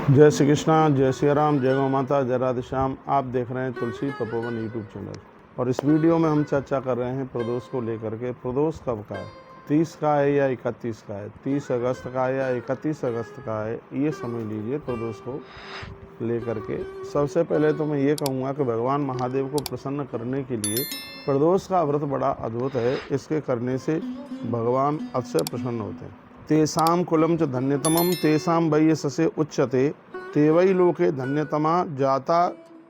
जय श्री कृष्णा, जय श्री राम, जय गौ माता, जय राधे श्याम। आप देख रहे हैं तुलसी तपोवन यूट्यूब चैनल और इस वीडियो में हम चर्चा कर रहे हैं प्रदोष को लेकर के। प्रदोष कब का है? 30 का है या 31 का है? 30 अगस्त का है या 31 अगस्त का है? ये समझ लीजिए प्रदोष को लेकर के। सबसे पहले तो मैं ये कहूँगा कि भगवान महादेव को प्रसन्न करने के लिए प्रदोष का व्रत बड़ा अद्भुत है। इसके करने से भगवान अतिशय प्रसन्न होते हैं। तेषां कुलं च धन्यतमं तेषां वै यशसे उच्यते ते वै लोके धन्यतमा जाता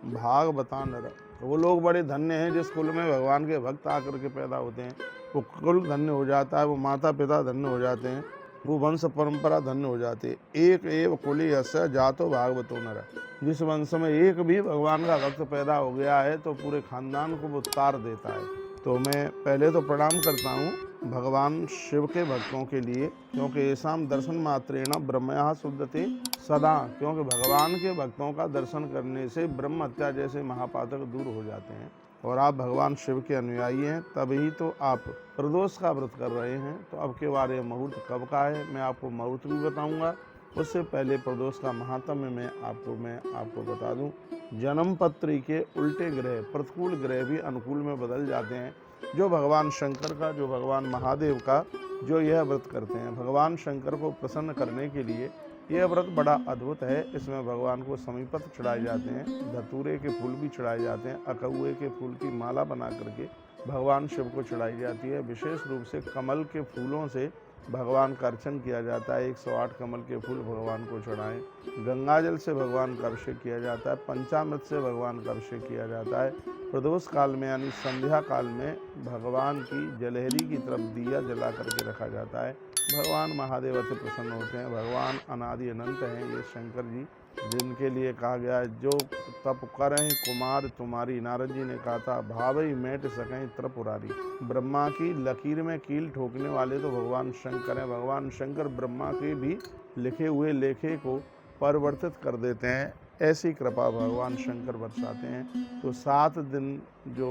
भागवता नर। वो लोग बड़े धन्य हैं जिस कुल में भगवान के भक्त आकर के पैदा होते हैं। वो कुल धन्य हो जाता है, वो माता पिता धन्य हो जाते हैं, वो वंश परंपरा धन्य हो जाती है। एक एव कुले यस्य जातो भागवतो नर। जिस वंश में एक भी भगवान का भक्त पैदा हो गया है तो पूरे खानदान को वो तार देता है। तो मैं पहले तो प्रणाम करता हूँ भगवान शिव के भक्तों के लिए, क्योंकि ऐसा दर्शन मात्रेण ब्रह्मया शुद्धते सदा। क्योंकि भगवान के भक्तों का दर्शन करने से ब्रह्म हत्या जैसे महापातक दूर हो जाते हैं। और आप भगवान शिव के अनुयायी हैं, तभी तो आप प्रदोष का व्रत कर रहे हैं। तो अब के बारे में मुहूर्त कब का है मैं आपको मुहूर्त भी बताऊंगा। उससे पहले प्रदोष का महात्म्य मैं आपको बता दूं। जन्म पत्री के उल्टे ग्रह, प्रतिकूल ग्रह भी अनुकूल में बदल जाते हैं। जो भगवान शंकर का, जो भगवान महादेव का जो यह व्रत करते हैं, भगवान शंकर को प्रसन्न करने के लिए यह व्रत बड़ा अद्भुत है। इसमें भगवान को समीपत्र चढ़ाए जाते हैं, धतूरे के फूल भी चढ़ाए जाते हैं, अकहुए के फूल की माला बना करके भगवान शिव को चढ़ाई जाती है। विशेष रूप से कमल के फूलों से भगवान का अर्चन किया जाता है। 108 कमल के फूल भगवान को चढ़ाएं। गंगाजल से भगवान का अभिषेक किया जाता है। पंचामृत से भगवान का अभिषेक किया जाता है। प्रदोष काल में यानी संध्या काल में भगवान की जलहरी की तरफ दिया जला करके रखा जाता है। भगवान महादेव से प्रसन्न होते हैं। भगवान अनादि अनंत हैं ये शंकर जी, जिनके लिए कहा गया है जो तप करें कुमार तुम्हारी। नारद जी ने कहा था भावई मेट सकें त्रिपुरारी। ब्रह्मा की लकीर में कील ठोकने वाले तो भगवान शंकर हैं। भगवान शंकर ब्रह्मा के भी लिखे हुए लेखे को परिवर्तित कर देते हैं। ऐसी कृपा भगवान शंकर बरसाते हैं। तो 7 दिन जो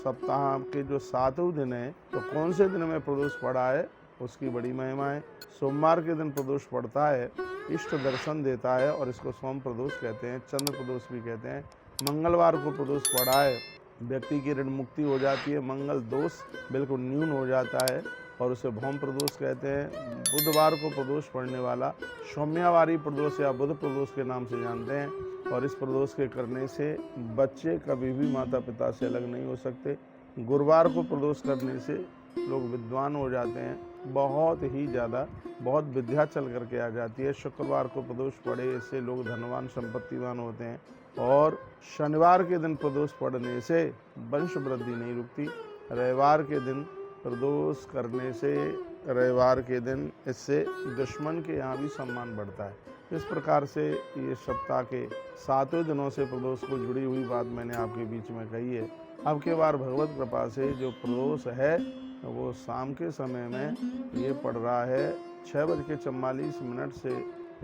सप्ताह के जो 7वें दिन है, तो कौन से दिन में प्रदोष पड़ा है उसकी बड़ी महिमा है। सोमवार के दिन प्रदोष पड़ता है, इष्ट दर्शन देता है और इसको सोम प्रदोष कहते हैं, चंद्र प्रदोष भी कहते हैं। मंगलवार को प्रदोष पड़ा है, व्यक्ति की ऋण मुक्ति हो जाती है, मंगल दोष बिल्कुल न्यून हो जाता है और उसे भौम प्रदोष कहते हैं। बुधवार को प्रदोष पड़ने वाला सौम्यावारी प्रदोष या बुध प्रदोष के नाम से जानते हैं। और इस प्रदोष के करने से बच्चे कभी भी माता पिता से अलग नहीं हो सकते। गुरुवार को प्रदोष करने से लोग विद्वान हो जाते हैं, बहुत ही ज़्यादा, बहुत विद्या चल करके आ जाती है। शुक्रवार को प्रदोष पड़े, इससे लोग धनवान संपत्तिवान होते हैं। और शनिवार के दिन प्रदोष पड़ने से वंश वृद्धि नहीं रुकती। रविवार के दिन प्रदोष करने से, रविवार के दिन इससे दुश्मन के यहाँ भी सम्मान बढ़ता है। इस प्रकार से ये सप्ताह के 7वें दिनों से प्रदोष को जुड़ी हुई बात मैंने आपके बीच में कही है। अब के बार भगवत कृपा से जो प्रदोष है वो शाम के समय में ये पड़ रहा है। 6:44 से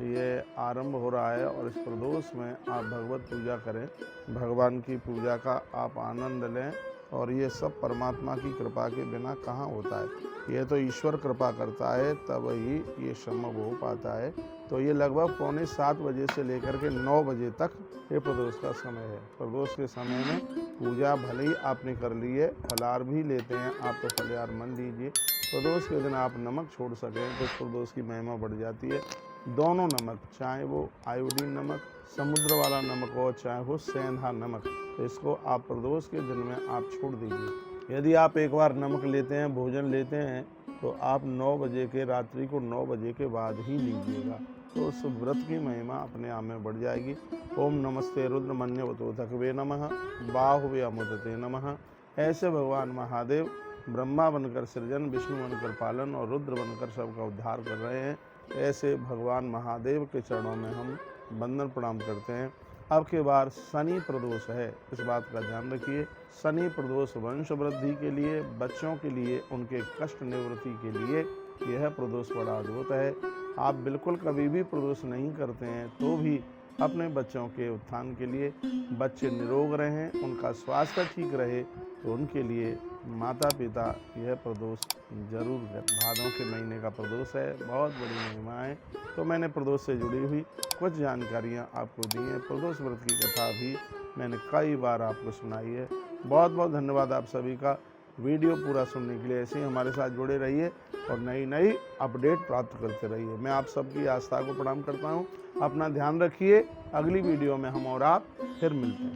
ये आरंभ हो रहा है और इस प्रदोष में आप भगवत पूजा करें, भगवान की पूजा का आप आनंद लें। और ये सब परमात्मा की कृपा के बिना कहाँ होता है, ये तो ईश्वर कृपा करता है तब ही ये संभव हो पाता है। तो ये लगभग 6:45 बजे से लेकर के 9 बजे तक ये प्रदोष का समय है। प्रदोष के समय में पूजा भले ही आपने कर ली है, फलाहार भी लेते हैं आप तो फलाहार मन लीजिए। प्रदोष के दिन आप नमक छोड़ सकें तो प्रदोष की महिमा बढ़ जाती है। दोनों नमक, चाहे वो आयोडीन नमक समुद्र वाला नमक हो, चाहे वो सेंधा नमक, तो इसको आप प्रदोष के दिन में आप छोड़ दीजिए। यदि आप एक बार नमक लेते हैं, भोजन लेते हैं, तो आप 9 बजे के, रात्रि को 9 बजे के बाद ही लीजिएगा। तो उस व्रत की महिमा अपने आप में बढ़ जाएगी। ओम नमस्ते रुद्रमन्यवतोधकवे नमः, बाहुवे अमुदते नमः। ऐसे भगवान महादेव ब्रह्मा बनकर सृजन, विष्णु बनकर पालन और रुद्र बनकर सबका उद्धार कर रहे हैं। ऐसे भगवान महादेव के चरणों में हम वंदन प्रणाम करते हैं। अब के बार शनि प्रदोष है, इस बात का ध्यान रखिए। शनि प्रदोष वंश वृद्धि के लिए, बच्चों के लिए, उनके कष्ट निवृत्ति के लिए यह प्रदोष बड़ा अद्भुत है। आप बिल्कुल कभी भी प्रदोष नहीं करते हैं तो भी अपने बच्चों के उत्थान के लिए, बच्चे निरोग रहें, उनका स्वास्थ्य ठीक रहे, तो उनके लिए माता पिता यह प्रदोष जरूर करें। भादों के महीने का प्रदोष है, बहुत बड़ी महिमा है। तो मैंने प्रदोष से जुड़ी हुई कुछ जानकारियाँ आपको दी हैं। प्रदोष व्रत की कथा भी मैंने कई बार आपको सुनाई है। बहुत बहुत धन्यवाद आप सभी का। वीडियो पूरा सुनने के लिए ऐसे ही हमारे साथ जुड़े रहिए और नई नई अपडेट प्राप्त करते रहिए। मैं आप सबकी आस्था को प्रणाम करता हूँ। अपना ध्यान रखिए। अगली वीडियो में हम और आप फिर मिलते हैं।